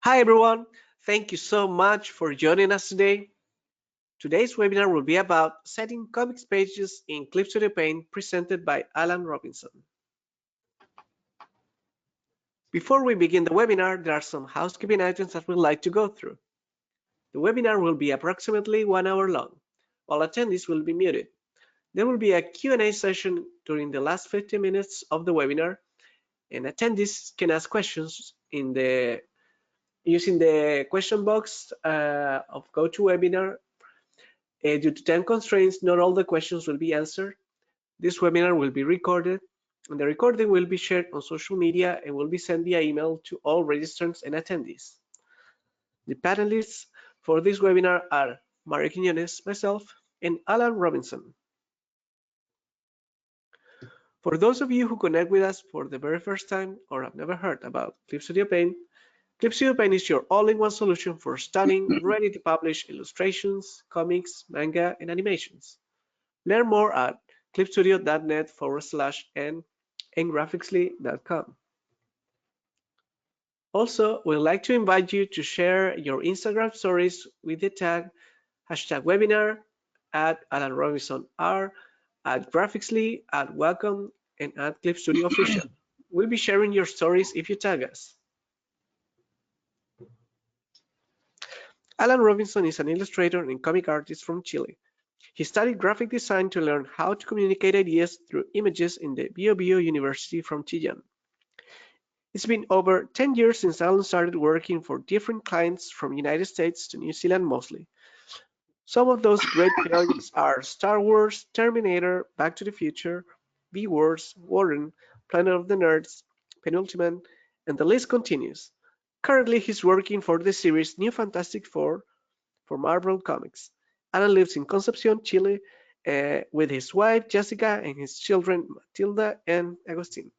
Hi everyone, thank you so much for joining us today. Today's webinar will be about setting comics pages in Clip Studio Paint presented by Alan Robinson. Before we begin the webinar, there are some housekeeping items that we'd like to go through. The webinar will be approximately 1 hour long. All attendees will be muted. There will be a Q&A session during the last 15 minutes of the webinar, and attendees can ask questions using the question box of GoToWebinar. Due to time constraints, not all the questions will be answered. This webinar will be recorded, and the recording will be shared on social media and will be sent via email to all registrants and attendees. The panelists for this webinar are Mario Quiñones, myself, and Alan Robinson. For those of you who connect with us for the very first time or have never heard about Clip Studio Paint, Clip Studio Paint is your all-in-one solution for stunning, ready-to-publish illustrations, comics, manga, and animations. Learn more at clipstudio.net/n and graphixly.com. Also, we'd like to invite you to share your Instagram stories with the tag #webinar, @AlanRobinsonR, @graphixly, @welcome, and @ClipStudioOfficial. We'll be sharing your stories if you tag us. Alan Robinson is an illustrator and comic artist from Chile. He studied graphic design to learn how to communicate ideas through images in the Bio-Bío University from Chillán. It's been over 10 years since Alan started working for different clients from United States to New Zealand mostly. Some of those great projects are Star Wars, Terminator, Back to the Future, V-Wars, Warden, Planet of the Nerds, Penultiman, and the list continues. Currently, he's working for the series New Fantastic Four for Marvel Comics. Alan lives in Concepción, Chile, with his wife, Jéssica, and his children, Matilda and Agustín.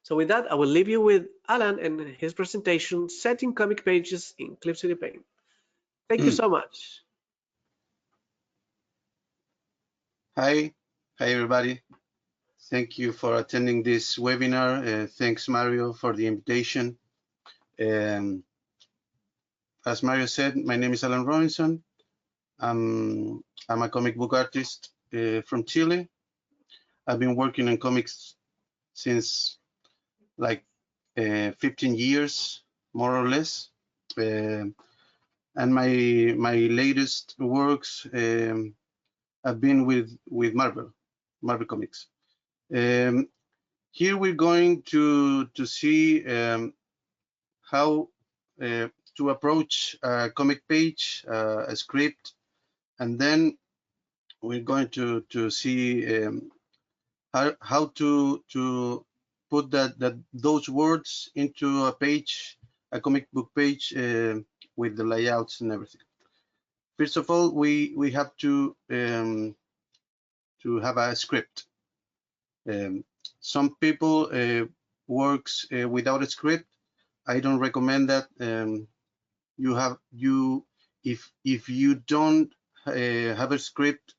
So with that, I will leave you with Alan and his presentation, Setting Comic Pages in Clip Studio Paint. Thank you so much. Hi everybody. Thank you for attending this webinar. Thanks Mario for the invitation. As Mario said, my name is Alan Robinson. I'm a comic book artist from Chile. I've been working on comics since like 15 years, more or less. And my latest works have been with Marvel Comics. Here we're going to see how to approach a comic page, a script, and then we're going to see how to put those words into a page, a comic book page, with the layouts and everything. First of all, we have to have a script. Some people works without a script. I don't recommend that. If you don't have a script,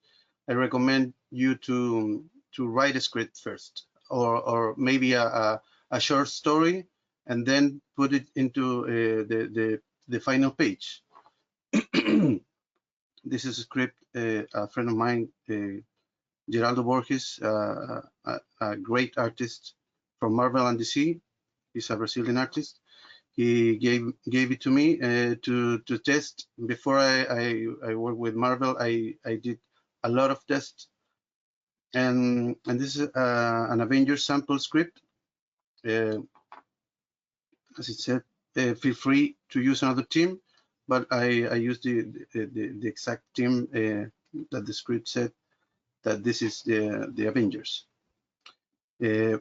I recommend you to write a script first, or maybe a short story, and then put it into the final page. This is a script a friend of mine, Geraldo Borges, a great artist from Marvel and DC. He's a Brazilian artist. He gave it to me to test. Before I worked with Marvel, I did a lot of tests, and this is an Avengers sample script. As it said, feel free to use another team, but I used the exact team that the script said that this is the Avengers. We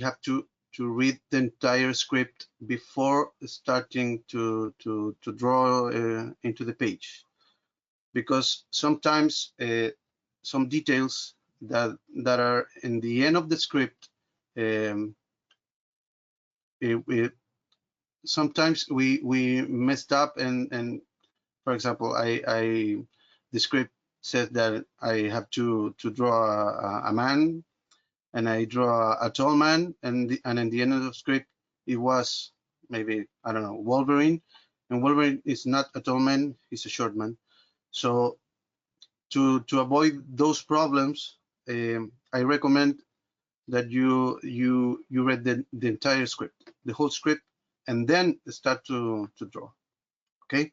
have to read the entire script before starting to draw into the page, because sometimes some details that are in the end of the script, sometimes we messed up, and for example, the script said that I have to draw a man, and I draw a tall man, and in the end of the script it was maybe, I don't know, Wolverine, and Wolverine is not a tall man, he's a short man. So to avoid those problems, I recommend that you read the entire script, the whole script, and then start to draw. Okay.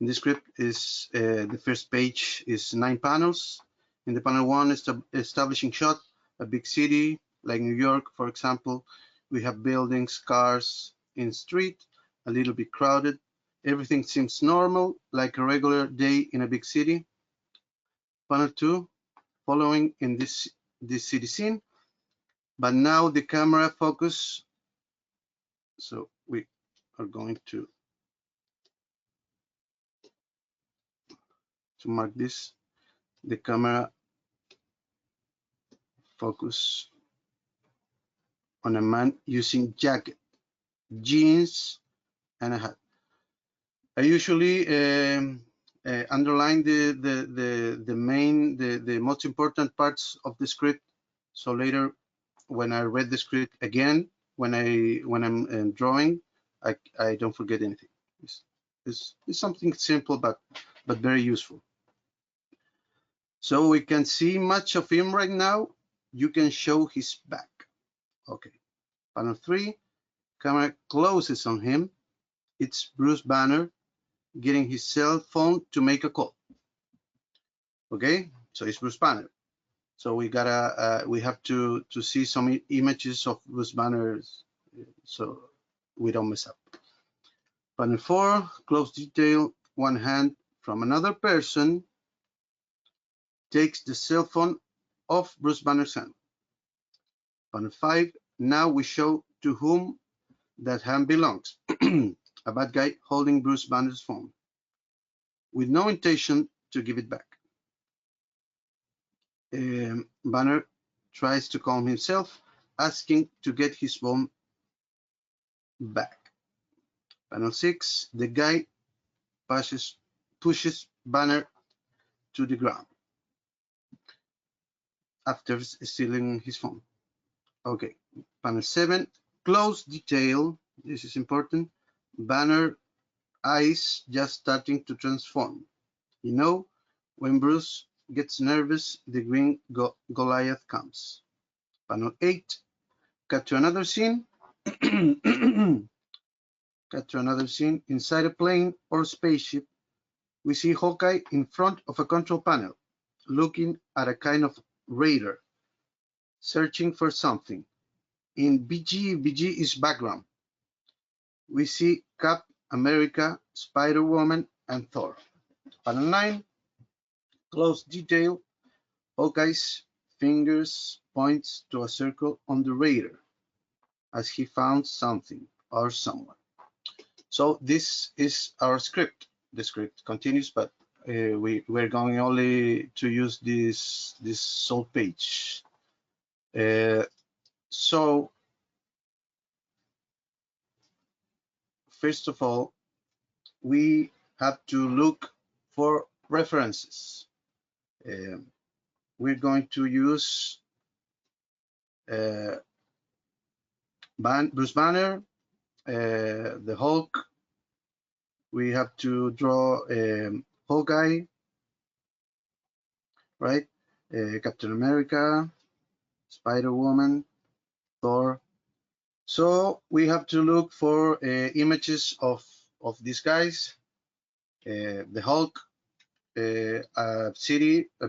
In the script is the first page is 9 panels. In the panel 1, establishing shot, a big city like New York, for example. We have buildings, cars in street, a little bit crowded. Everything seems normal, like a regular day in a big city. Panel 2, following in this city scene, but now the camera focus. So we are going to mark this. The camera focus on a man using jacket, jeans, and a hat. I usually underline the most important parts of the script. So later, when I read the script again, when I'm drawing, I don't forget anything. It's something simple but very useful. So we can see much of him right now. You can show his back. Okay. Panel 3, camera closes on him. It's Bruce Banner getting his cell phone to make a call. Okay, so it's Bruce Banner. So we have to see some images of Bruce Banner so we don't mess up. Panel 4, close detail. One hand from another person takes the cell phone off Bruce Banner's hand. Panel 5, now we show to whom that hand belongs. A bad guy holding Bruce Banner's phone with no intention to give it back. Banner tries to calm himself, asking to get his phone back. Panel 6, the guy pushes Banner to the ground after stealing his phone. Okay, panel 7, close detail. This is important. Banner eyes just starting to transform. You know, when Bruce gets nervous, the green Goliath comes. Panel 8, cut to another scene. Cut to another scene. Inside a plane or spaceship, we see Hawkeye in front of a control panel, looking at a kind of radar, searching for something. In BG is background. We see Cap, America, Spider-Woman, and Thor. Panel 9, close detail. Hawkeye's fingers points to a circle on the radar as he found something or someone. So this is our script. The script continues, but we're going only to use this sole page. So first of all, we have to look for references. We're going to use Bruce Banner, the Hulk. We have to draw Hawkeye, right? Captain America, Spider-Woman, Thor. So we have to look for images of these guys. The Hulk, a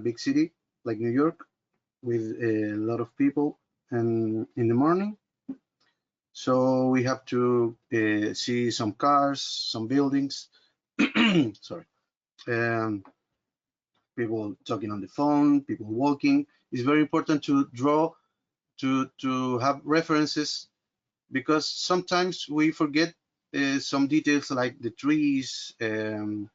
big city like New York, with a lot of people, and in the morning. So we have to see some cars, some buildings. Sorry. People talking on the phone, people walking. It's very important to draw, to have references, because sometimes we forget some details like the trees, how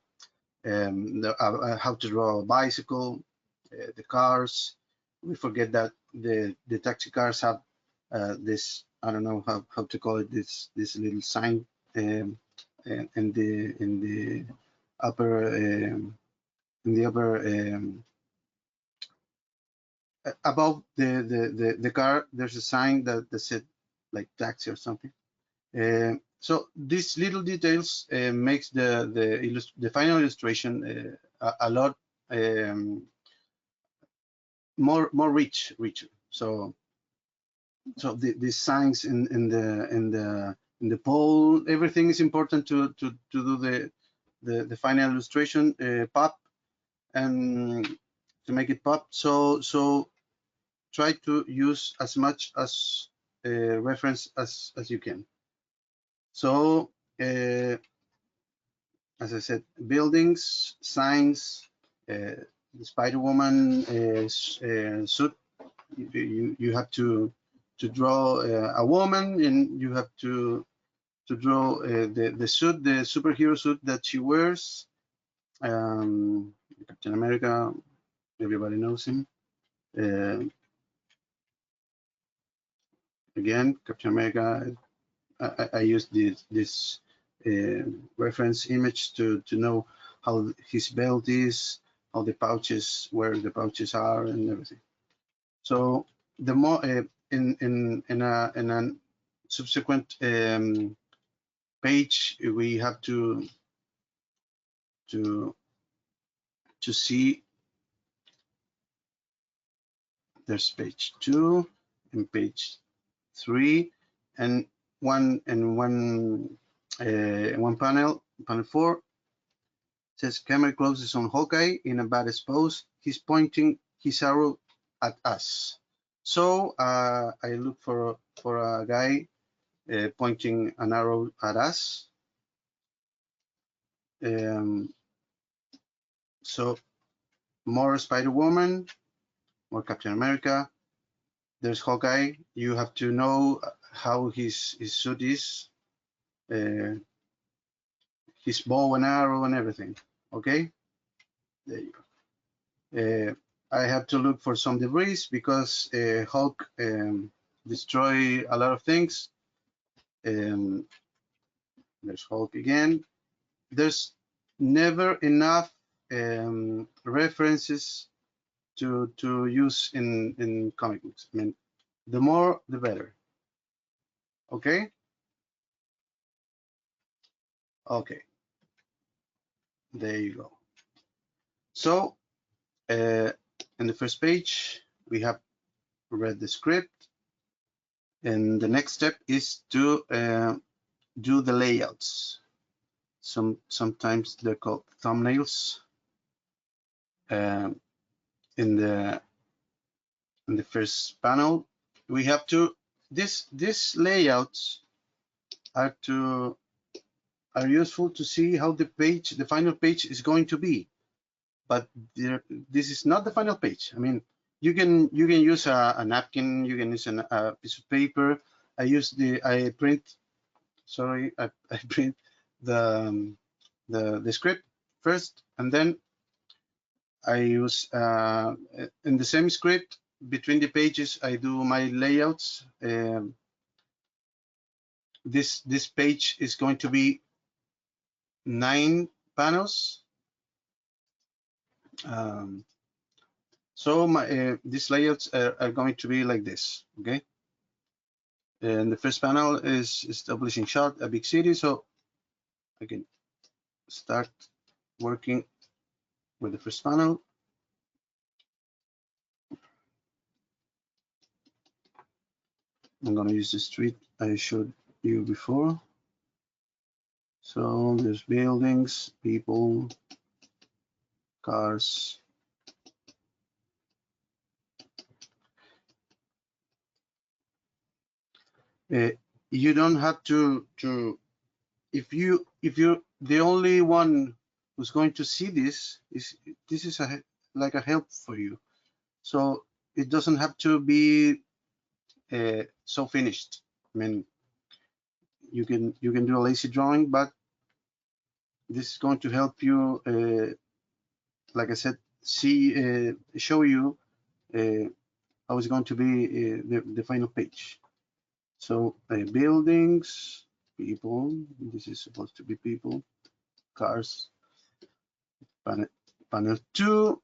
to draw a bicycle, the cars. We forget that the taxi cars have this, I don't know how to call it, this little sign in the upper above the car. There's a sign that said like taxi or something. So these little details makes the final illustration a lot more richer. So the signs in the pole, everything is important to do the final illustration pop and to make it pop. So try to use as much as reference as you can. So as I said, buildings, signs, the Spider-Woman suit. You have to draw a woman, and you have to draw the suit, the superhero suit that she wears. Captain America, everybody knows him. Again, Captain America. I used this reference image to know how his belt is, how the pouches, where the pouches are, and everything. So the more in a subsequent page, we have to see. There's page 2 and page 3, and one panel 4 says camera closes on Hawkeye in a badass pose. He's pointing his arrow at us. So I look for a guy pointing an arrow at us. So more Spider-Woman, more Captain America. There's Hawkeye. You have to know how his suit is, his bow and arrow and everything. Okay, there you go. I have to look for some debris because Hulk destroy a lot of things. There's Hulk again. There's never enough references to use in comic books. I mean, the more, the better. Okay. Okay. There you go. So in the first page, we have read the script, and the next step is to do the layouts. Sometimes they're called thumbnails. In the first panel, we have to these layouts are useful to see how the final page is going to be. But this is not the final page. I mean, you can use a napkin, you can use a piece of paper. I print the script first, and then I use in the same script between the pages I do my layouts. This page is going to be 9 panels. So these layouts are going to be like this, okay? And the first panel is establishing shot, a big city. So I can start working with the first panel. I'm going to use the street I showed you before. So there's buildings, people, cars. You don't have to if you're the only one who's going to see this is like a help for you. So it doesn't have to be so finished. I mean, you can do a lazy drawing, but this is going to help you, like I said, show you how it's going to be the final page. So buildings, people, this is supposed to be people, cars, panel 2,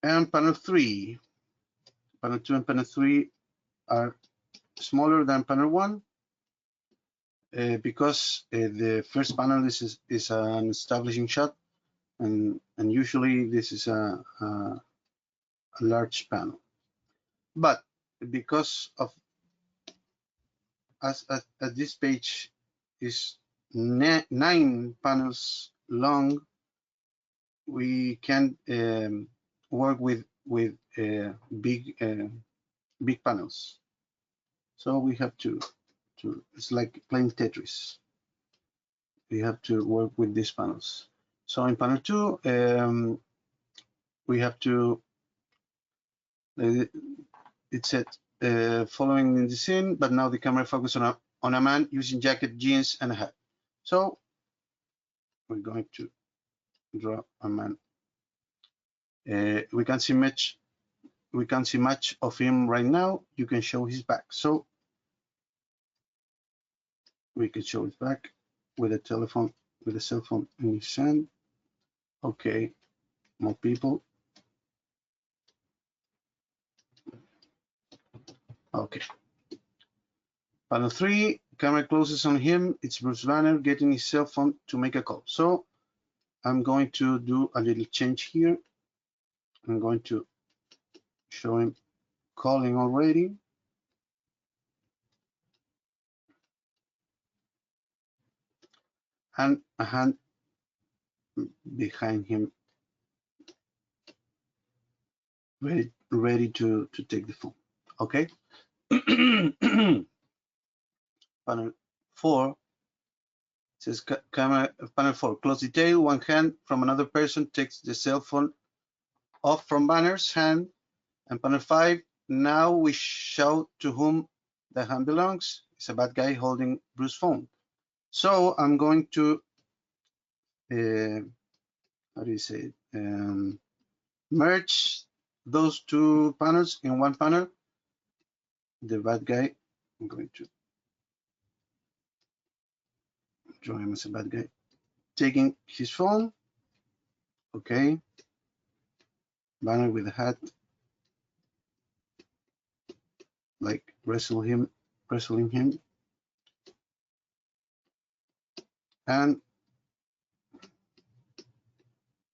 and panel 3. Panel 2 and panel 3 are smaller than panel 1. because the first panel is an establishing shot, and usually this is a large panel. But because of as this page is 9 panels long, we can work with big panels. So we have to it's like playing Tetris. We have to work with these panels. So in panel 2, we have to it said following in the scene, but now the camera focus on a man using jacket, jeans, and a hat. So we're going to draw a man. We can see much of him right now. You can show his back. So we can show his back with a cell phone in his hand. Okay, more people. Okay. Panel 3, camera closes on him. It's Bruce Banner getting his cell phone to make a call. So I'm going to do a little change here. I'm going to show him calling already. And a hand behind him, ready to take the phone. Okay. Panel 4 says camera. Panel 4, close detail. One hand from another person takes the cell phone off from Banner's hand. And panel 5, now we show to whom the hand belongs. It's a bad guy holding Bruce's phone. So I'm going to how do you say it? Merge those 2 panels in one panel. The bad guy, I'm going to draw him as a bad guy, taking his phone. Okay. Banner with a hat, like wrestling him. And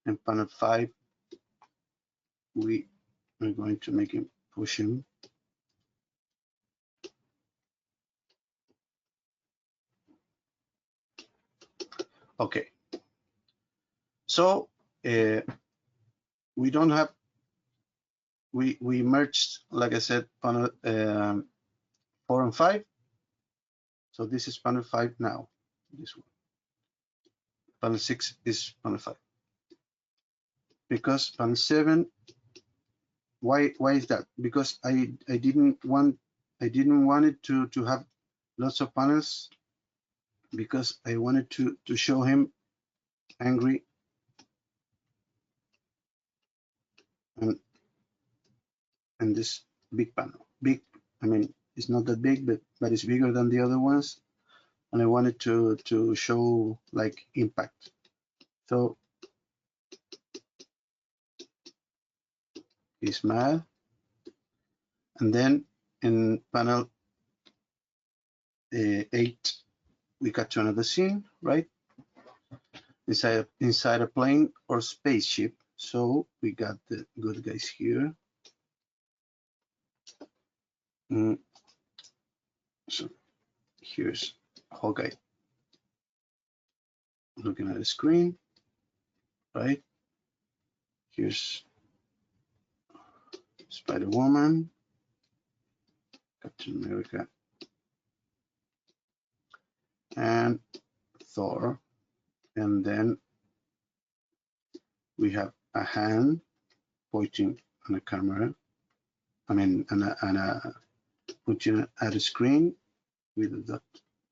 in panel 5, we are going to make him push him. Okay. So we don't have, we merged, like I said, panel 4 and 5. So this is panel 5 now. This one. Panel 6 is panel 5. Because panel 7, why is that? Because I didn't want it to have lots of panels, because I wanted to show him angry and this big panel. Big, I mean, it's not that big, but it's bigger than the other ones, and I wanted to show like impact. So he's mad, and then in panel 8, we got to another scene, right? Inside a plane or spaceship. So we got the good guys here. So here's Hawkeye looking at the screen, right? Here's Spider-Woman, Captain America, and Thor. And then we have a hand pointing on a camera. I mean, pointing at a screen with a dot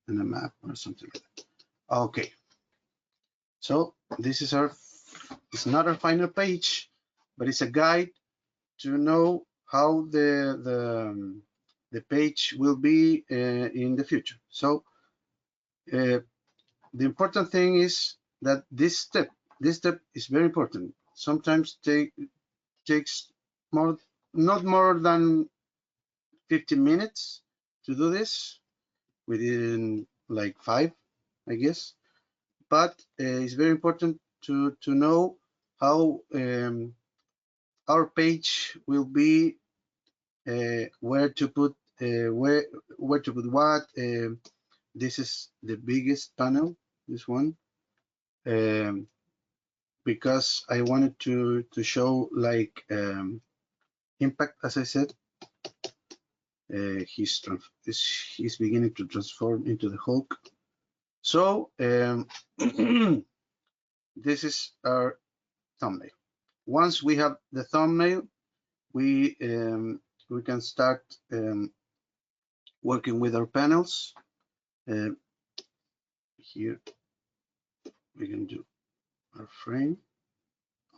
and a map or something like that. Okay. So this is it's not our final page, but it's a guide to know how the page will be in the future. So the important thing is that this step is very important. Sometimes takes not more than 15 minutes to do this. like 5, I guess. But it's very important to know how our page will be, where to put what. This is the biggest panel, this one, because I wanted to show like impact, as I said. He's beginning to transform into the Hulk. So this is our thumbnail. Once we have the thumbnail, we can start working with our panels. Here we can do our frame.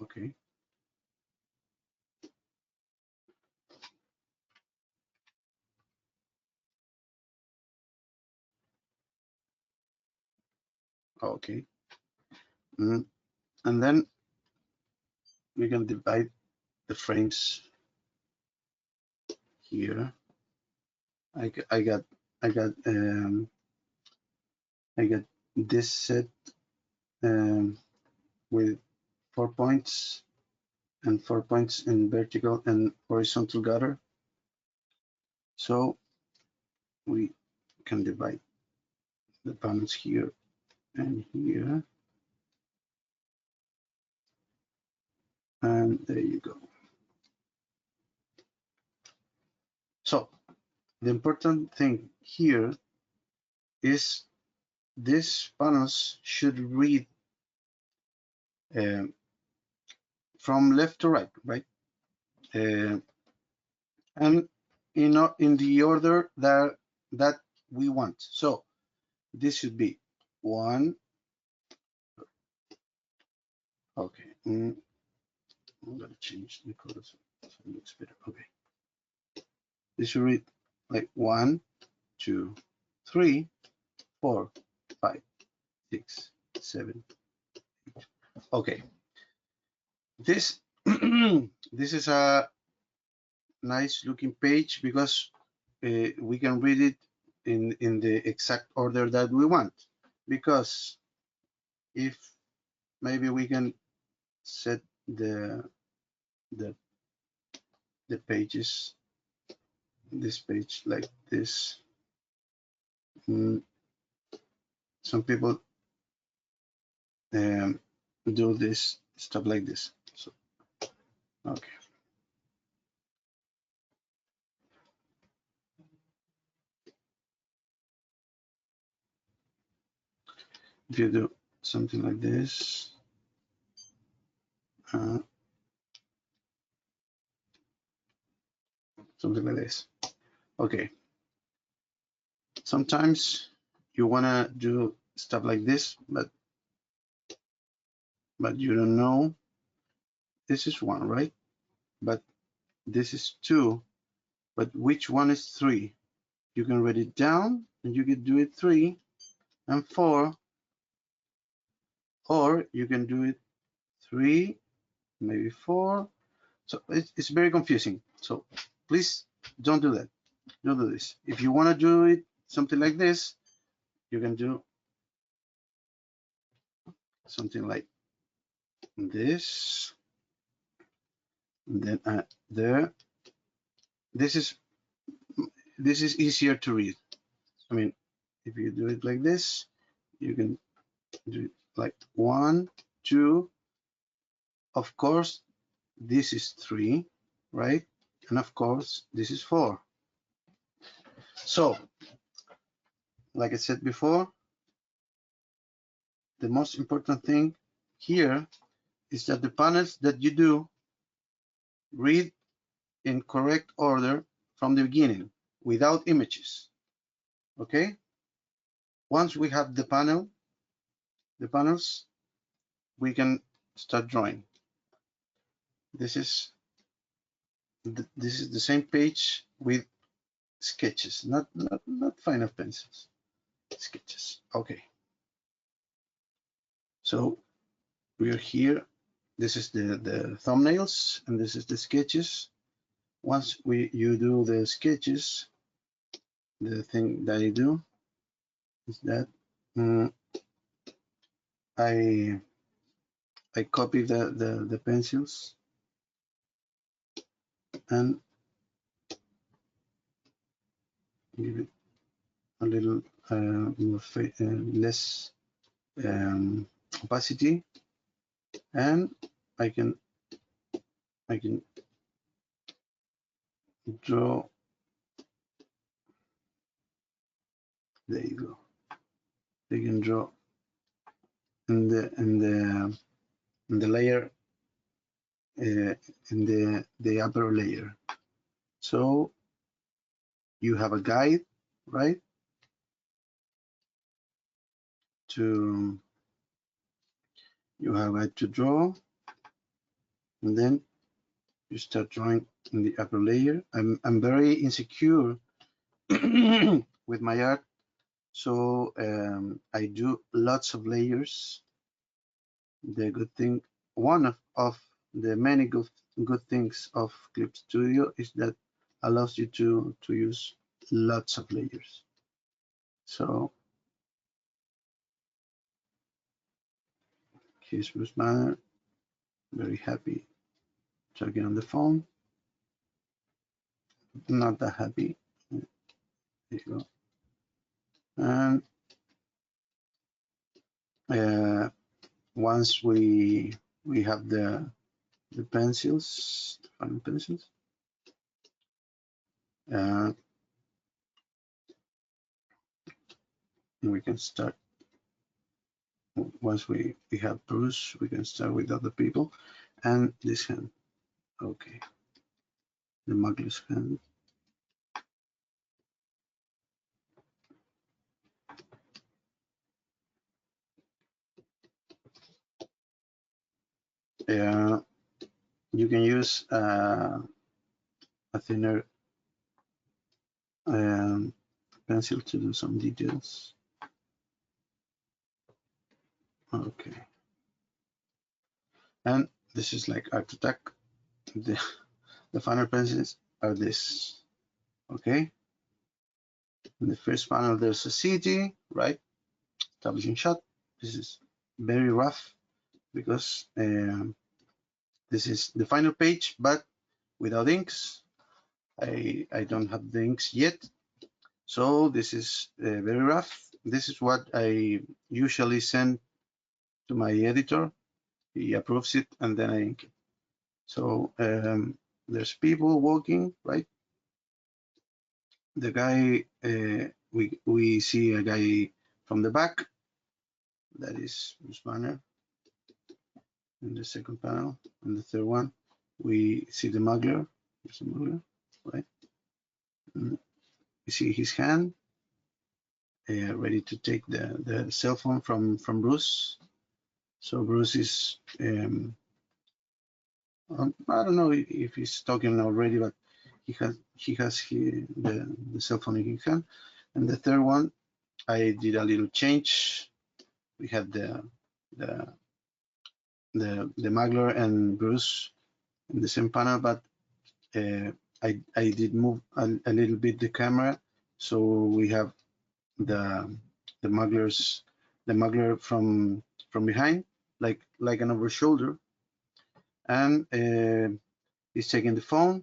Okay. Okay. And then we can divide the frames here. I got this set with 4 points and 4 points in vertical and horizontal gutter. So we can divide the panels here and here. And there you go. So the important thing here is these panels should read from left to right, right? And in the order that we want. So this should be 1. Okay. I'm gonna change the color so it looks better. Okay. This should read like 1, 2, 3, 4, 5, 6, 7, 8. Okay. This this is a nice looking page because we can read it in the exact order that we want. Because if maybe we can set the pages, this page like this. Some people do this stuff like this. So okay. If you do something like this, something like this. Okay. Sometimes you wanna do stuff like this, but you don't know. This is 1, right? But this is 2. But which one is 3? You can write it down and you can do it 3 and 4, or you can do it 3, maybe 4. So it's very confusing. So please don't do that. Don't do this. If you want to do it something like this, you can do something like this. And then there. This is easier to read. I mean, if you do it like this, you can do it like 1, 2. Of course, this is 3, right? And of course, this is 4. So, like I said before, the most important thing here is that the panels that you do read in correct order from the beginning without images. Okay? Once we have the panels, we can start drawing. This is the same page with sketches, not final pencils, sketches. Okay. So we are here. This is the thumbnails, and this is the sketches. Once you do the sketches, the thing that I do is that I copy the pencils and give it a little less opacity, and I can draw. There you go. I can draw in the layer in the upper layer. So you have a guide, right? You have a to draw, and then you start drawing in the upper layer. I'm very insecure with my art, so I do lots of layers. The good thing, one of the many good things of Clip Studio is that allows you to use lots of layers. So here's Bruce Banner, very happy talking on the phone. Not that happy. There you go. And once we have the pencils, final pencils, we can start. Once we have Bruce, we can start with other people. And this hand, okay, the Mugler's hand. You can use a thinner pencil to do some details. Okay, and this is like Art Attack. The final pencils are this. Okay, in the first panel there's a city, right? Establishing shot. This is very rough because this is the final page, but without inks. I don't have the inks yet, so this is very rough. This is what I usually send to my editor. He approves it, and then I ink it. So there's people walking, right? The guy, we see a guy from the back. That is Bruce Banner. In the second panel, and the third one, we see the Mugler. There's a Mugler, right? And we see his hand, ready to take the cell phone from Bruce. So Bruce is, I don't know if he's talking already, but he has the cell phone in his hand. And the third one, I did a little change. We had the Mugler and Bruce in the same panel, but I did move a little bit the camera, so we have the Mugler from behind, like an over shoulder, and he's taking the phone.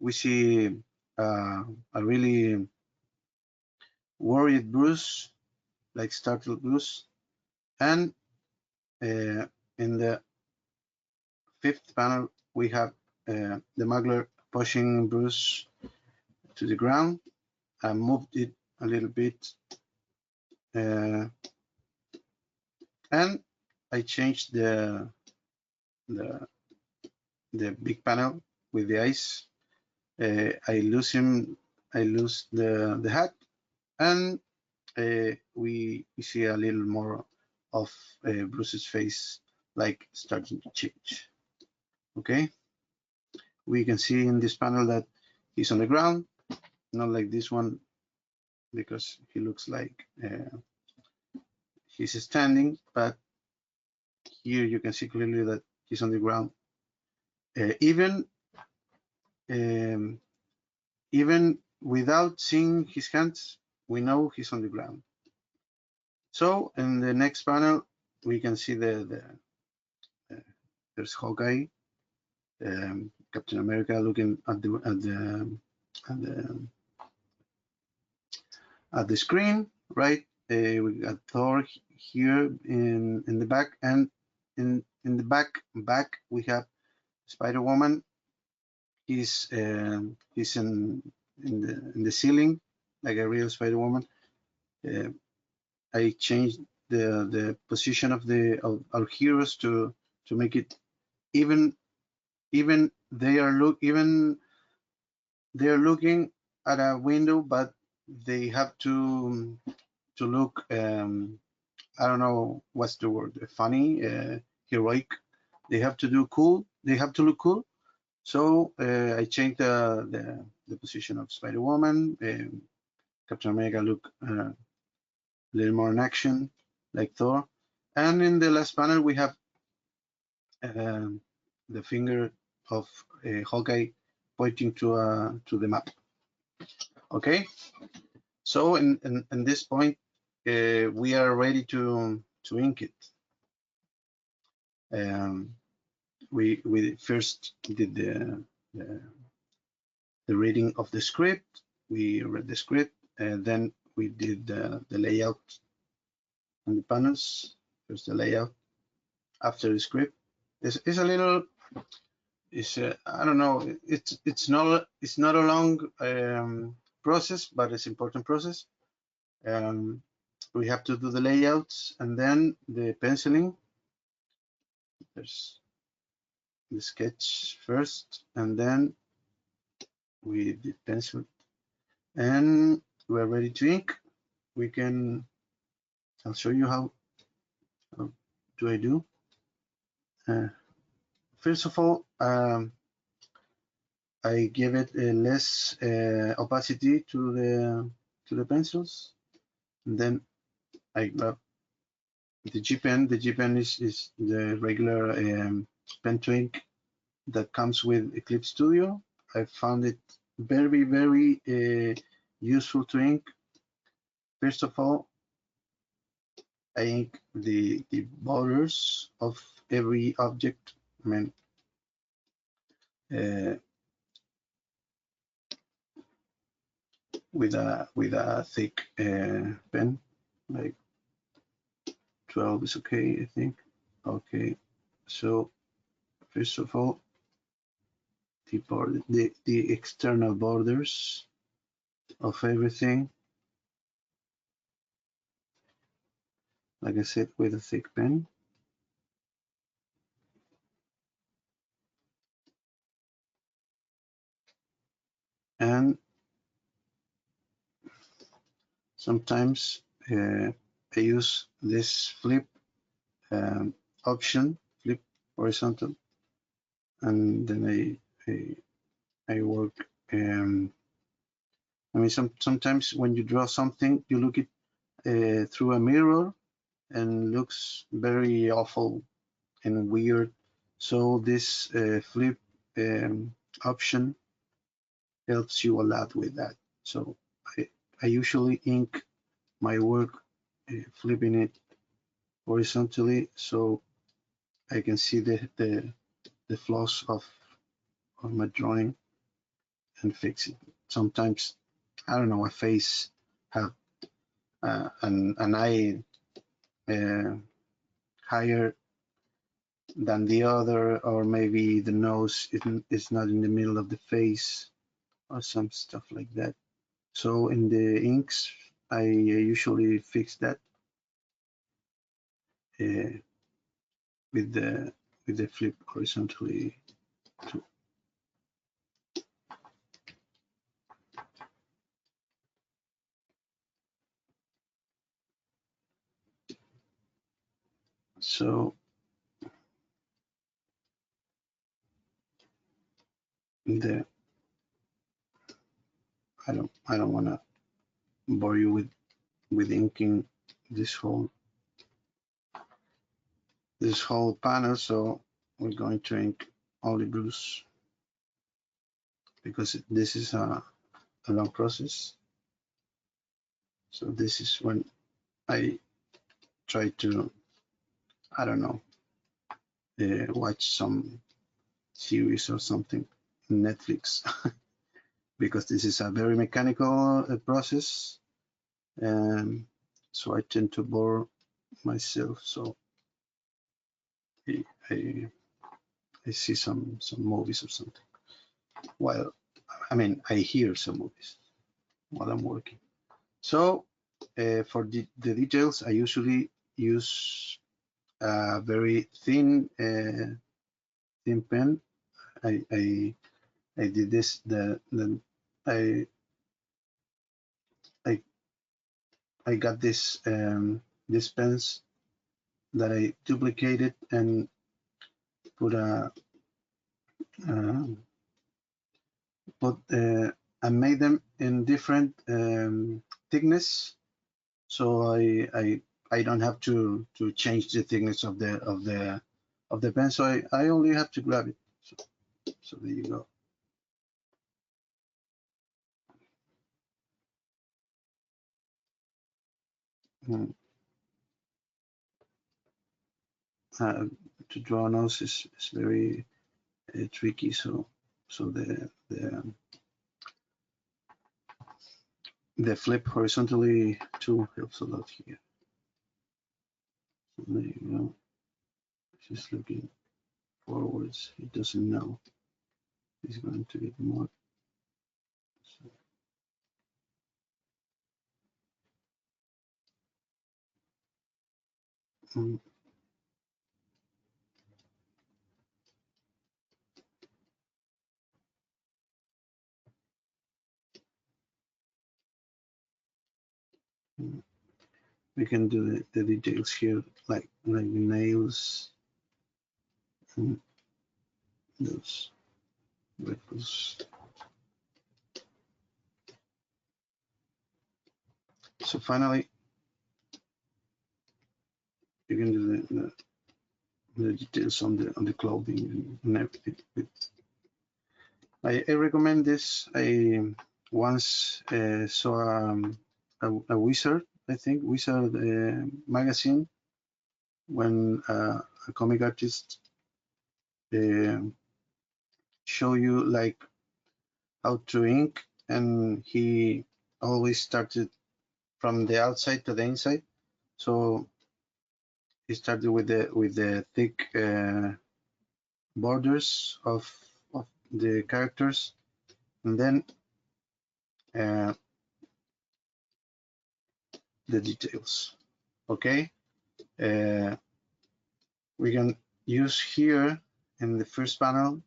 We see a really worried Bruce, like startled Bruce, and in the fifth panel we have the Mugler pushing Bruce to the ground. I moved it a little bit, and I changed the big panel with the eyes. I lose the hat, and we see a little more of Bruce's face, like starting to change. Okay, we can see in this panel that he's on the ground, not like this one, because he looks like he's standing, but here you can see clearly that he's on the ground. Even without seeing his hands, we know he's on the ground. So in the next panel, we can see there's Hawkeye, Captain America looking at the screen, right? We got Thor here in the back, and in the back we have Spider-Woman. He's in the ceiling like a real Spider-Woman. I changed the position of our heroes to make it even they are looking at a window, but they have to look I don't know what's the word, funny, heroic. They have to do cool. They have to look cool. So I changed the position of Spider-Woman. Captain America look a little more in action, like Thor. And in the last panel, we have the finger of Hawkeye pointing to the map. Okay, so in this point, we are ready to ink it. We first did the reading of the script. We read the script, and then we did the layout on the panels. First the layout, after the script. It's a little. I don't know. It's not a long process, but it's important process. We have to do the layouts and then the penciling. There's the sketch first, and then we did pencil, and we're ready to ink. We can. I'll show you how do I do. First of all, I give it a less opacity to the pencils, and then I grab the G pen. The G pen is the regular pen to ink that comes with Eclipse Studio. I found it very useful to ink. First of all, I ink the borders of every object. I mean, with a thick pen, like 12 is okay, I think. Okay, so first of all, the external borders of everything, like I said, with a thick pen. And sometimes I use this flip option, flip horizontal, and then I work. I mean, sometimes when you draw something, you look it through a mirror, and looks very awful and weird. So this flip option helps you a lot with that. So I usually ink my work flipping it horizontally, so I can see the flaws of my drawing and fix it. Sometimes, I don't know, a face have an eye higher than the other, or maybe the nose is not in the middle of the face, or some stuff like that. So in the inks, I usually fix that with the flip horizontally too. So I don't want to bore you with inking this whole panel, so we're going to ink only blues because this is a long process. So this is when I try to, I don't know, watch some series or something on Netflix because this is a very mechanical process, and so I tend to bore myself. So I see some movies or something. While I mean I hear some movies while I'm working. So for the details, I usually use a very thin pen. I did this. I got this this pens that I duplicated and put a I made them in different thickness, so I don't have to change the thickness of the pen. So I only have to grab it. So there you go. To draw a nose is very tricky. So the flip horizontally tool helps a lot here. So there you go. Just looking forwards. He doesn't know. He's going to get more. So, we can do the details here, like nails and those ripples. So finally, you can do the details on the clothing and everything. I recommend this. I once saw a Wizard, I think, Wizard magazine, when a comic artist show you like how to ink, and he always started from the outside to the inside. So he started with the thick borders of the characters, and then the details. Okay, we can use here in the first panel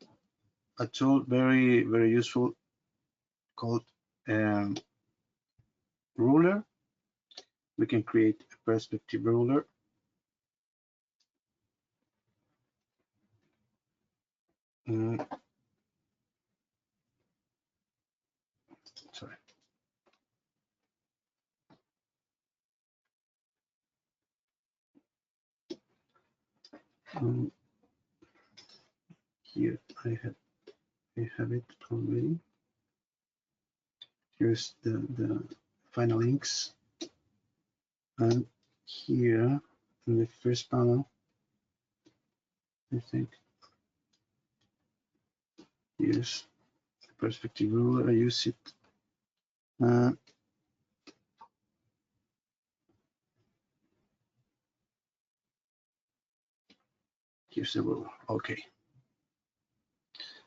a tool very useful called ruler. We can create a perspective ruler. Sorry. Here I have it already. Here's the final inks, and here in the first panel, I think here's the perspective ruler. I use it. Here's the ruler. Okay.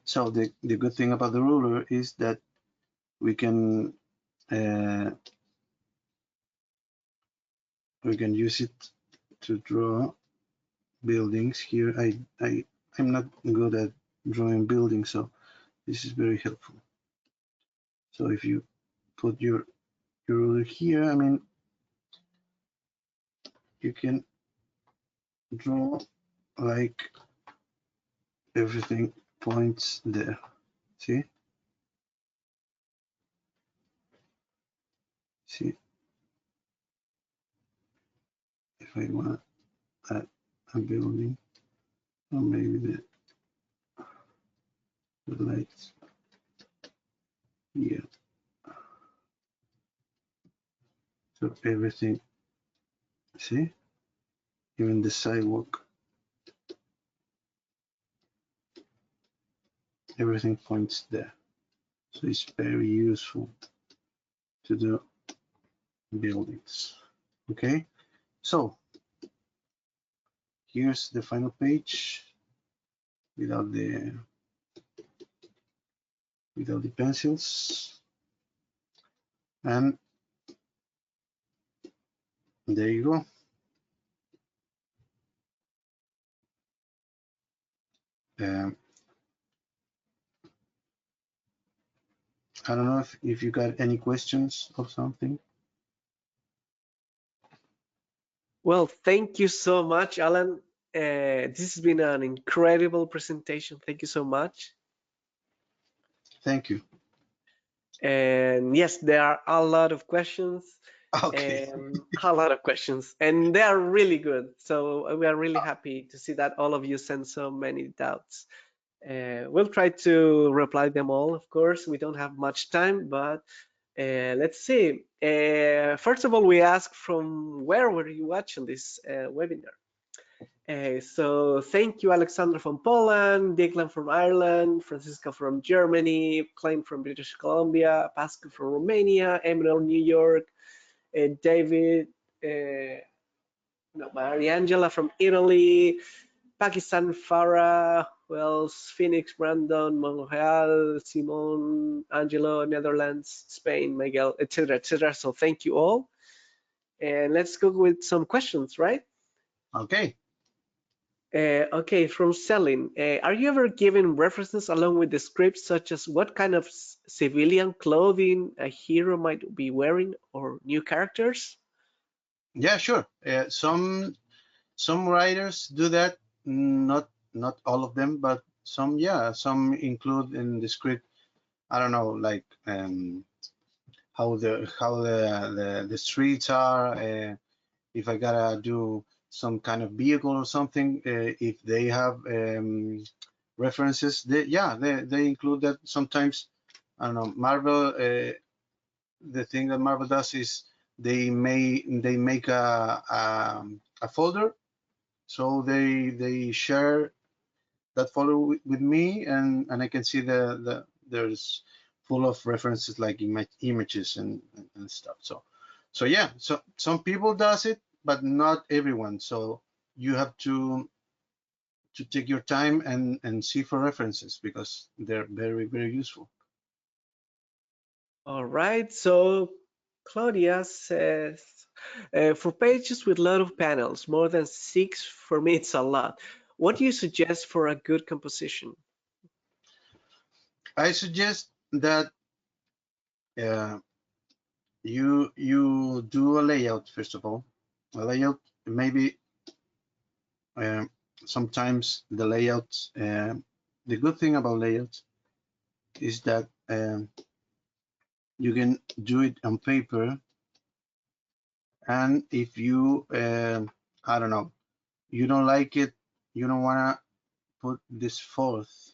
So the good thing about the ruler is that we can use it to draw buildings. Here I'm not good at drawing buildings, so this is very helpful. So if you put your ruler here, I mean, you can draw like everything points there. See? See? If I want to add a building, or maybe the lights here. So everything, see? even the sidewalk, everything points there. So it's very useful to do buildings. Okay, so here's the final page without the pencils, and there you go. I don't know if you got any questions or something. Well, thank you so much, Alan. This has been an incredible presentation. Thank you so much. Thank you. And yes, there are a lot of questions. Okay. A lot of questions, and they are really good. So we are really happy to see that all of you send so many doubts. We'll try to reply them all, of course. We don't have much time, but let's see. First of all, we ask from where were you watching this webinar? So thank you, Alexandra from Poland, Declan from Ireland, Francisca from Germany, Klein from British Columbia, Pascal from Romania, Emmanuel, New York, David, no, Mariangela from Italy, Pakistan, Farah, Wales, Phoenix, Brandon, Montreal, Simon, Angelo, Netherlands, Spain, Miguel, etc., etc. So thank you all. And let's go with some questions, right? Okay. Okay, from Selin, are you ever given references along with the script, such as what kind of civilian clothing a hero might be wearing or new characters? Yeah, sure. Some writers do that. Not all of them, but some. Yeah, some include in the script. I don't know, like how the streets are. If I gotta do some kind of vehicle or something, if they have references, they include that. Sometimes, I don't know, Marvel. The thing that Marvel does is they make a folder, so they share that folder with me, and I can see there's full of references like images and stuff. So yeah, so some people does it, but not everyone. So you have to take your time and see for references, because they're very useful. All right, so Claudia says, for pages with a lot of panels, more than 6 for me it's a lot. What do you suggest for a good composition? I suggest that you do a layout first of all. A layout, maybe sometimes the layouts. The good thing about layouts is that you can do it on paper, and if you I don't know, you don't like it, you don't wanna put this fourth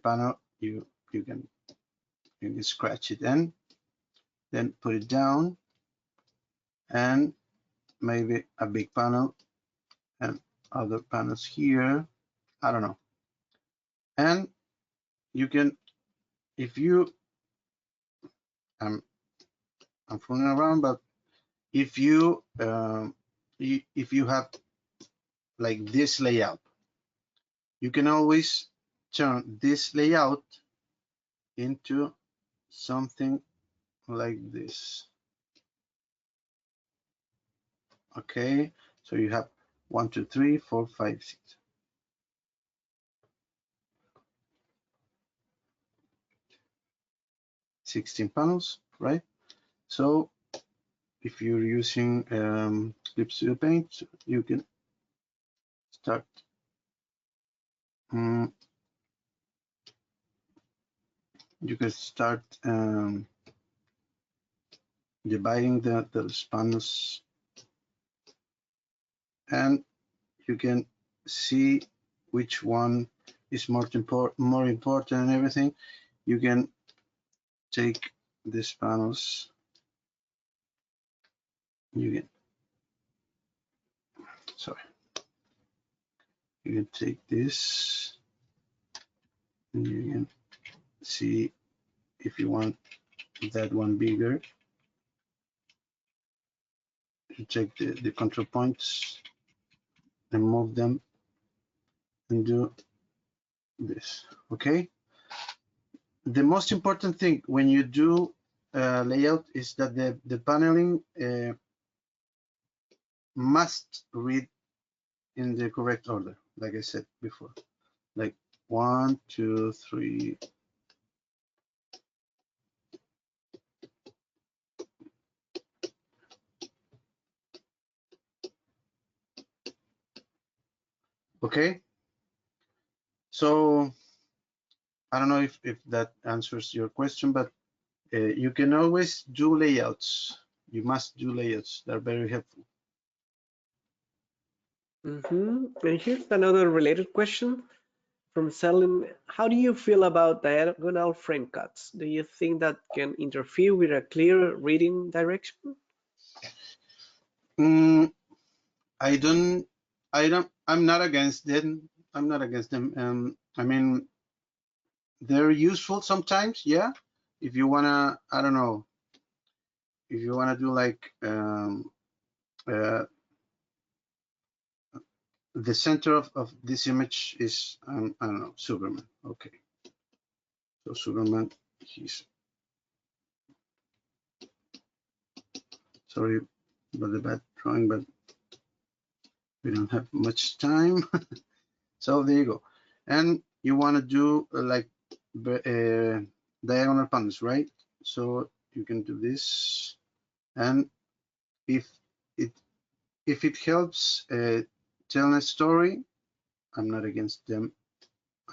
panel, you can scratch it and then put it down, and maybe a big panel and other panels here. I don't know. And you can, if you, I'm fooling around, but if you have like this layout, you can always turn this layout into something like this. Okay, so you have 1, 2, 3, 4, 5, 6. Sixteen panels, right? So if you're using Clip Studio Paint, you can start dividing the panels, and you can see which one is more important and everything. You can take these panels, you can sorry. You can take this and you can see if you want that one bigger. You take the control points and move them and do this, okay? The most important thing when you do layout is that the paneling must read in the correct order, like I said before, like 1, 2, 3. Okay, so I don't know if that answers your question, but you can always do layouts. You must do layouts. They're very helpful. And here's another related question from Selim. How do you feel about diagonal frame cuts? Do you think that can interfere with a clear reading direction? I'm not against them. I'm not against them. I mean, they're useful sometimes, yeah. If you wanna, I don't know, if you wanna do like the center of this image is I don't know, Superman. Okay, so Superman, he's, sorry about the bad drawing, but we don't have much time. So there you go. And you want to do like diagonal panels, right? So you can do this, and if it helps tell a story, I'm not against them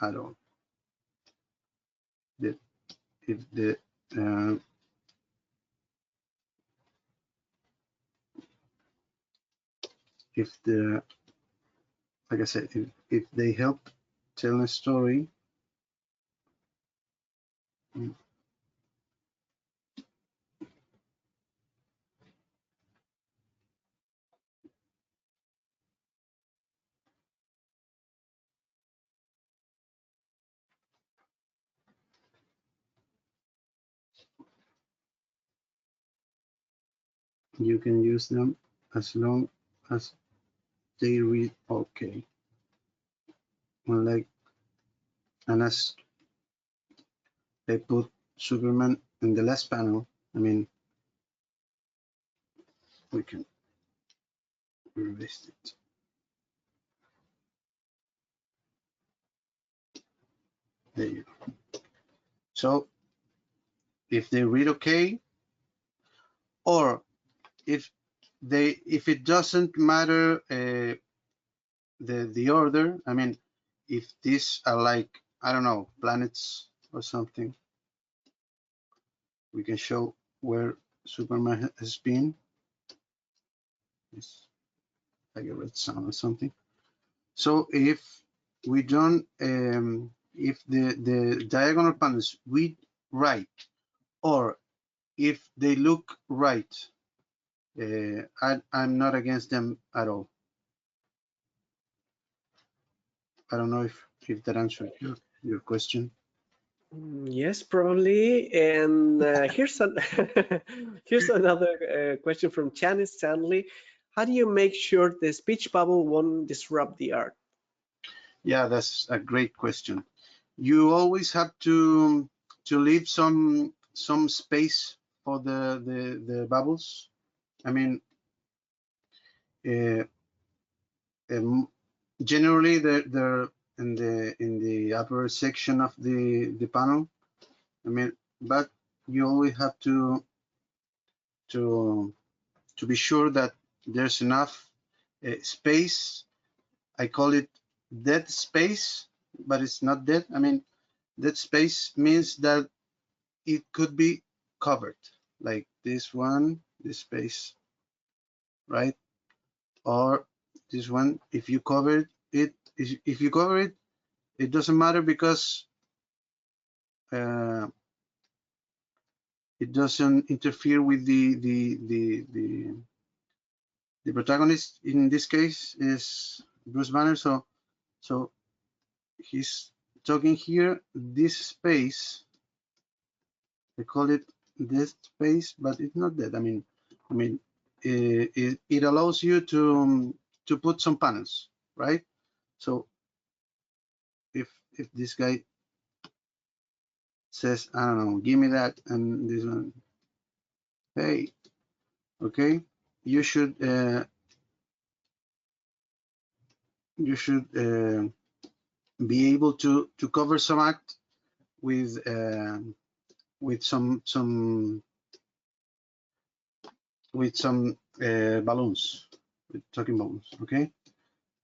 at all. If the like I said, if they help tell a story, you can use them as long as they read okay. Like, and as they put Superman in the last panel, I mean, we can erase it. There you go. So if they read okay, or if it doesn't matter the order, I mean, if these are like, I don't know, planets or something, we can show where Superman has been. It's like a red sun or something. So if we don't, if the diagonal panels read right, or if they look right, I'm not against them at all. I don't know if that answered your question. Yes, probably. And here's here's another question from Janice Stanley. How do you make sure the speech bubble won't disrupt the art? Yeah, that's a great question. You always have to leave some space for the bubbles. I mean, generally they're in the upper section of the panel. I mean, but you always have to be sure that there's enough space. I call it dead space, but it's not dead. I mean, dead space means that it could be covered, like this one, this space, right? Or this one, if you cover it, it doesn't matter because it doesn't interfere with the The protagonist in this case is Bruce Banner, so he's talking here. This space, they call it this space, but it's not that. I mean, it allows you to put some panels, right? So if this guy says, I don't know, give me that, and this one, hey, okay, you should be able to cover some act with some balloons, with talking balloons, okay,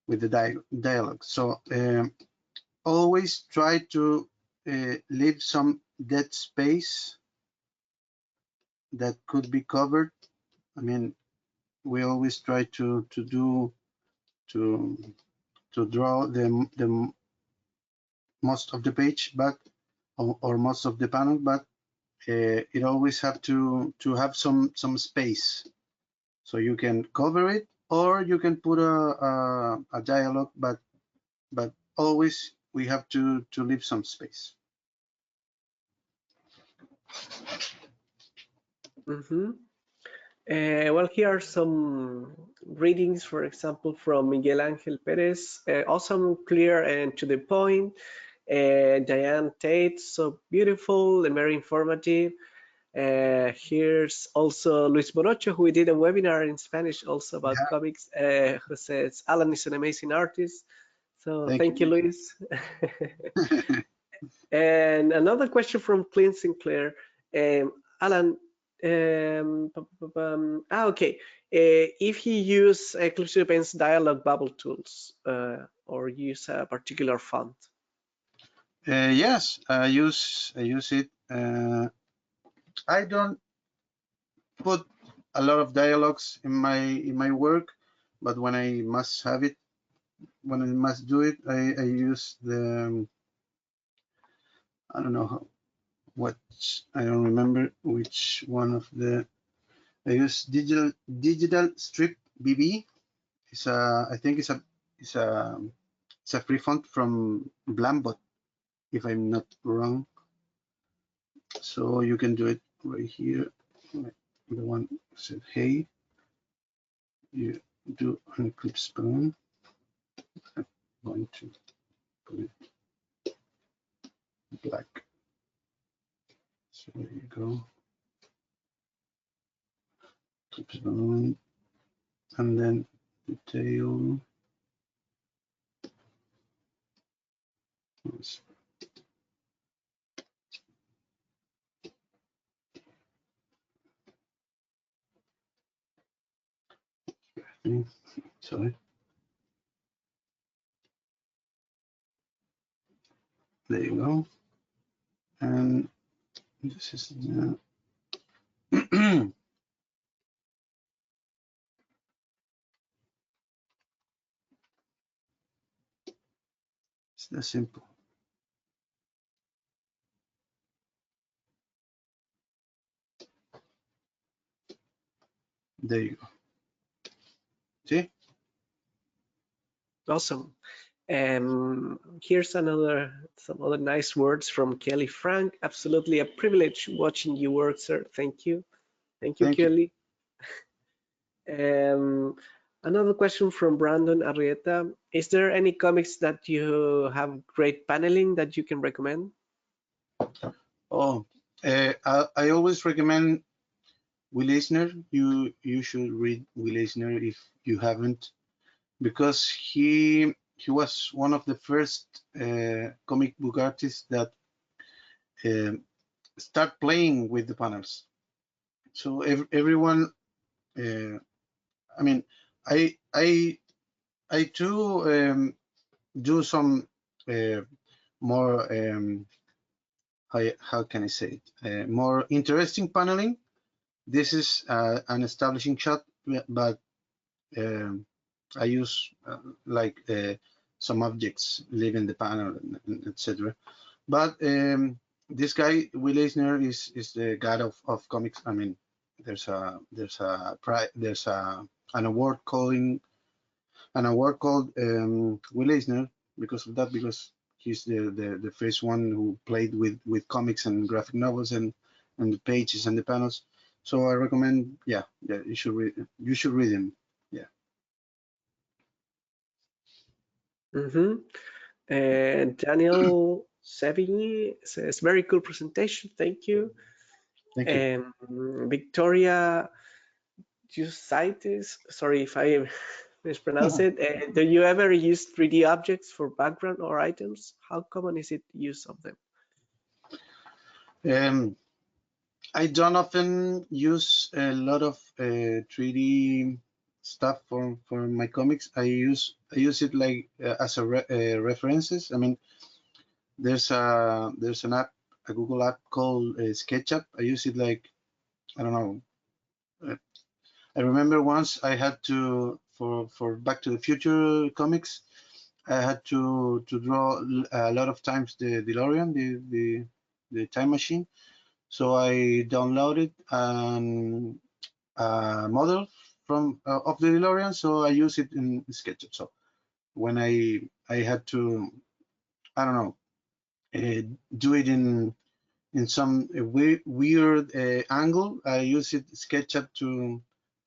with the dialogue. So always try to leave some dead space that could be covered. I mean, we always try to draw the most of the page, but or most of the panel, but it always have to have some space, so you can cover it, or you can put a dialogue, but always we have to leave some space. Well, here are some readings, for example, from Miguel Angel Perez. Awesome, clear, and to the point. Diane Tate, so beautiful and very informative. Here's also Luis Borocho, who did a webinar in Spanish also about comics, who says Alan is an amazing artist. So thank you, Luis. And another question from Clint Sinclair. Alan, okay. If he use Eclipse Pen's dialogue bubble tools or use a particular font. Yes, I use it. I don't put a lot of dialogues in my work, but when I must have it, when I must do it, I use the I don't know what, I don't remember which one of the, I use digital strip BB. It's a, I think it's a free font from Blambot, if I'm not wrong. So you can do it right here. The one said, hey, you do an Eclipse balloon. I'm going to put it black. So there you go. Eclipse balloon, and then the tail. Sorry. There you go. And this is it's that simple. There you go. See? Awesome. Here's some other nice words from Kelly Frank. Absolutely a privilege watching you work, sir. Thank you. Thank you, Kelly. Another question from Brandon Arrieta. Is there any comics that you have great paneling that you can recommend? Oh, I always recommend Will Eisner. You should read Will Eisner if you haven't, because he was one of the first comic book artists that start playing with the panels. So everyone, I mean, I too do some more how can I say it, more interesting paneling. This is an establishing shot, but I use like some objects leaving the panel, etc. But this guy Will Eisner is the god of comics. I mean, there's a an award called Will Eisner because of that, because he's the first one who played with comics and graphic novels and the pages and the panels. So I recommend, yeah, you should read him. Yeah. And Daniel Savigny says, very cool presentation, thank you. Thank you. And Victoria Jusitis, sorry if I mispronounce it. Do you ever use 3D objects for background or items? How common is it use of them? I don't often use a lot of 3D stuff for my comics. I use it like as a references. I mean, there's an app, a Google app called SketchUp. I use it like, I don't know. I remember once I had to for Back to the Future comics, I had to draw a lot of times the DeLorean, the time machine. So I downloaded a model from of the DeLorean, so I use it in SketchUp. So when I had to, I don't know, do it in some weird angle, I use it SketchUp to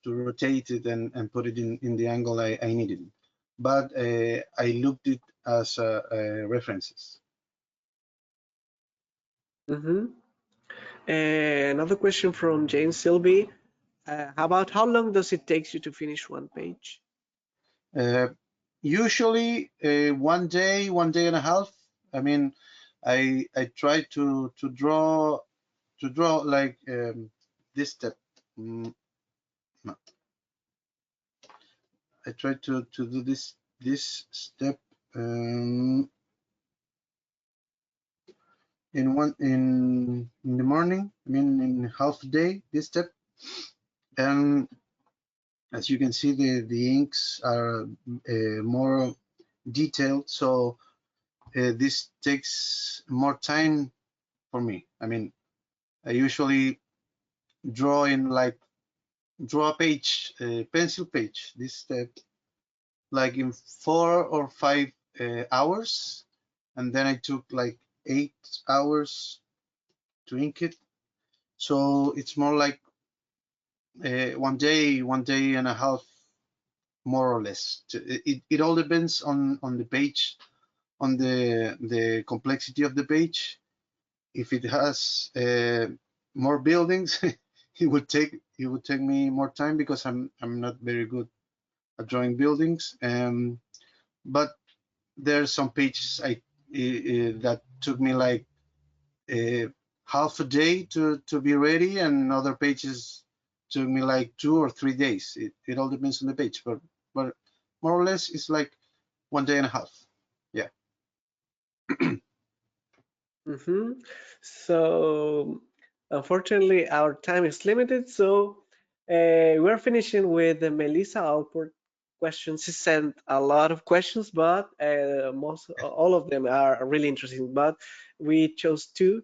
rotate it and put it in the angle I needed. But I looked it as references. Another question from Jane Silby. How about how long does it take you to finish one page? Usually 1 day, 1 day and a half. I mean, I try to draw like this step. No. I try to do this step in the morning. I mean, in half a day, this step. And as you can see, the inks are more detailed, so this takes more time for me. I mean, I usually draw a page, pencil page, this step, like in 4 or 5 hours, and then I took like 8 hours to ink it. So it's more like 1 day and a half, more or less. It all depends on the page, on the complexity of the page. If it has more buildings, it would take me more time because I'm not very good at drawing buildings. But there's some pages that took me like half a day to be ready, and other pages took me like 2 or 3 days. It all depends on the page, but more or less it's like 1 day and a half. Yeah. So unfortunately our time is limited, so we're finishing with the Melissa Alport questions. She sent a lot of questions, but all of them are really interesting, but we chose two.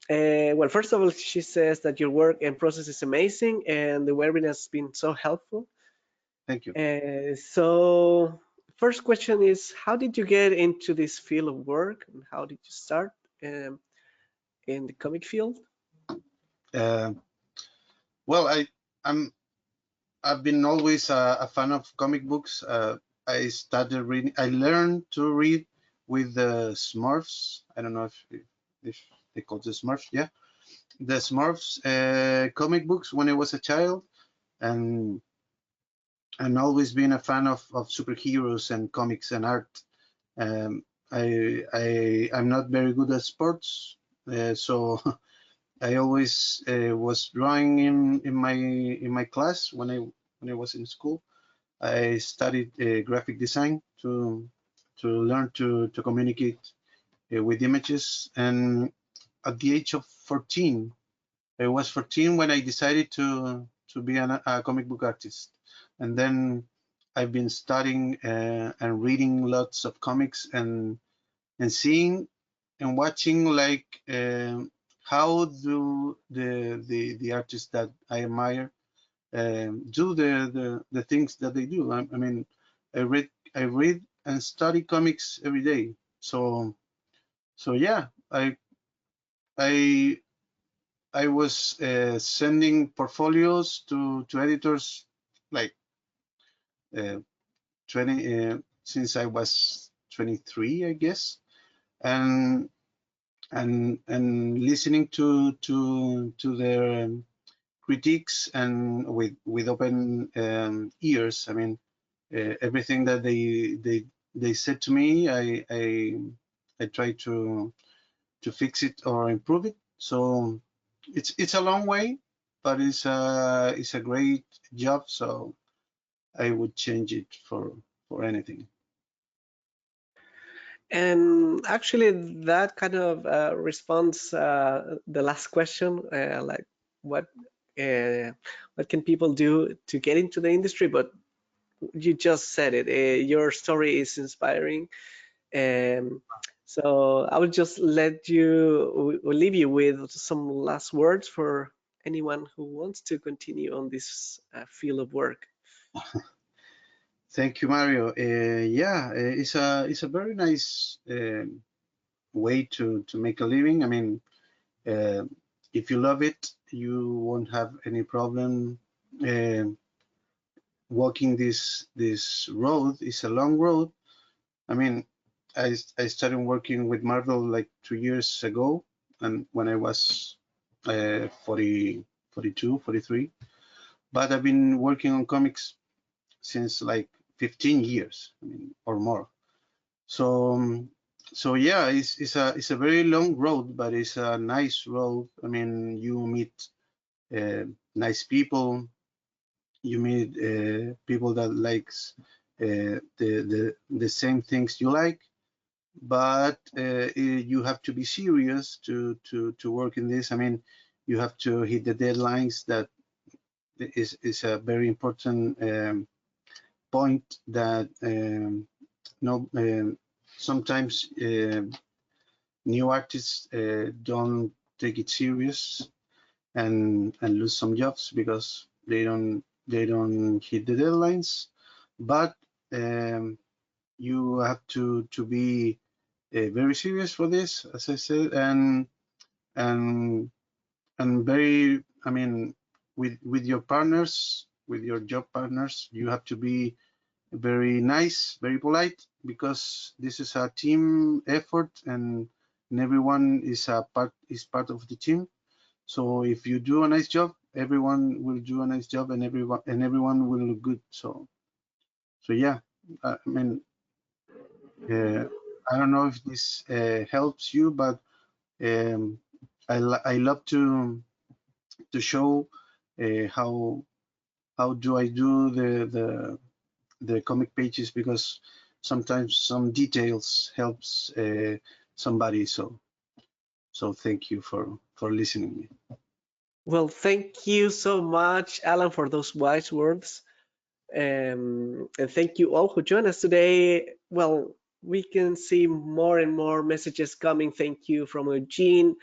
Well, first of all, she says that your work and process is amazing and the webinar has been so helpful. Thank you. So first question is, how did you get into this field of work and how did you start in the comic field? Well, I've been always a fan of comic books. I started reading. I learned to read with the Smurfs. I don't know if they call the Smurfs. Yeah, the Smurfs comic books when I was a child, and always been a fan of superheroes and comics and art. I'm not very good at sports, so I always was drawing in my class when I was in school. I studied graphic design to learn to communicate with images. And at the age of 14, I was 14 when I decided to be a comic book artist. And then I've been studying and reading lots of comics and seeing and watching like how do the artists that I admire do the things that they do. I mean, I read and study comics every day. So yeah, I I was sending portfolios to editors like uh, 20 since I was 23, I guess, and listening to their critiques and with open ears. I mean, everything that they said to me, I try to fix it or improve it. So it's a long way, but it's a great job. So I would change it for anything. And actually, that kind of responds the last question, like what uh, what can people do to get into the industry? But you just said it. Your story is inspiring. Um, so I will just let you, will leave you with some last words for anyone who wants to continue on this field of work. Thank you, Mario. Yeah, it's a very nice way to make a living. I mean, uh, if you love it, you won't have any problem uh, walking this road. It's a long road. I mean, I started working with Marvel like 2 years ago, and when I was 40, 42, 43. But I've been working on comics since like 15 years, I mean, or more. So yeah, it's a very long road, but it's a nice road. I mean, you meet uh, nice people. You meet people that likes the same things you like, but you have to be serious to work in this. I mean, you have to hit the deadlines. That is a very important point that no sometimes new artists don't take it serious and lose some jobs because they don't hit the deadlines. But you have to be very serious for this, as I said, and very. I mean, with your partners, with your job partners, you have to be very nice, very polite, because this is a team effort, and everyone is part of the team. So if you do a nice job, everyone will do a nice job, and everyone will look good. So yeah, I mean, uh, I don't know if this helps you, but um, I love to show how do I do the comic pages, because sometimes some details helps somebody. So thank you for listening to me. Well, thank you so much, Alan, for those wise words. And thank you all who joined us today. Well, we can see more and more messages coming. Thank you from Eugene.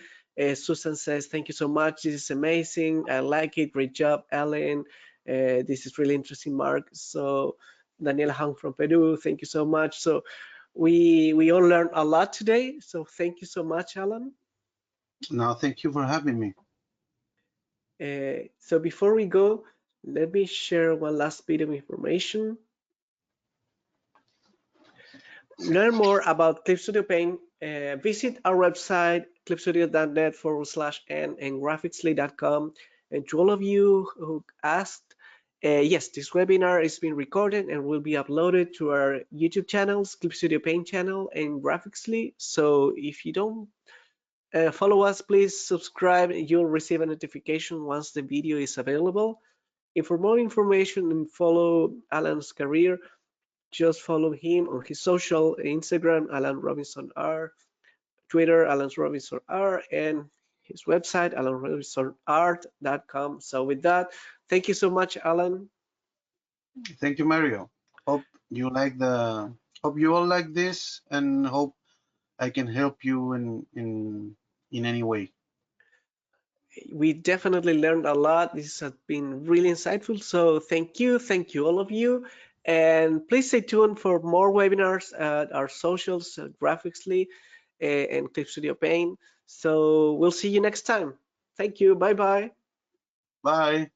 Susan says, thank you so much. This is amazing. I like it. Great job, Alan. This is really interesting, Mark. So Daniela Hang from Peru, thank you so much. So we all learned a lot today. So thank you so much, Alan. Now, thank you for having me. So before we go, let me share one last bit of information. Learn more about Clip Studio Paint. Visit our website, clipstudio.net/n and graphicsly.com. And to all of you who asked, yes, this webinar is being recorded and will be uploaded to our YouTube channels, Clip Studio Paint channel and Graphicsly. So if you don't follow us, please subscribe. You'll receive a notification once the video is available. And for more information and follow Alan's career, just follow him on his social: Instagram, Alan Robinson R, Twitter, Alan Robinson R, and his website, alanrobinsonart.com. So with that, thank you so much, Alan. Thank you, Mario. Hope you like hope you all like this, and hope I can help you in any way. we definitely learned a lot. This has been really insightful. So thank you all of you. And please stay tuned for more webinars at our socials, Graphically and Clip Studio Paint. So we'll see you next time. Thank you. Bye bye. Bye.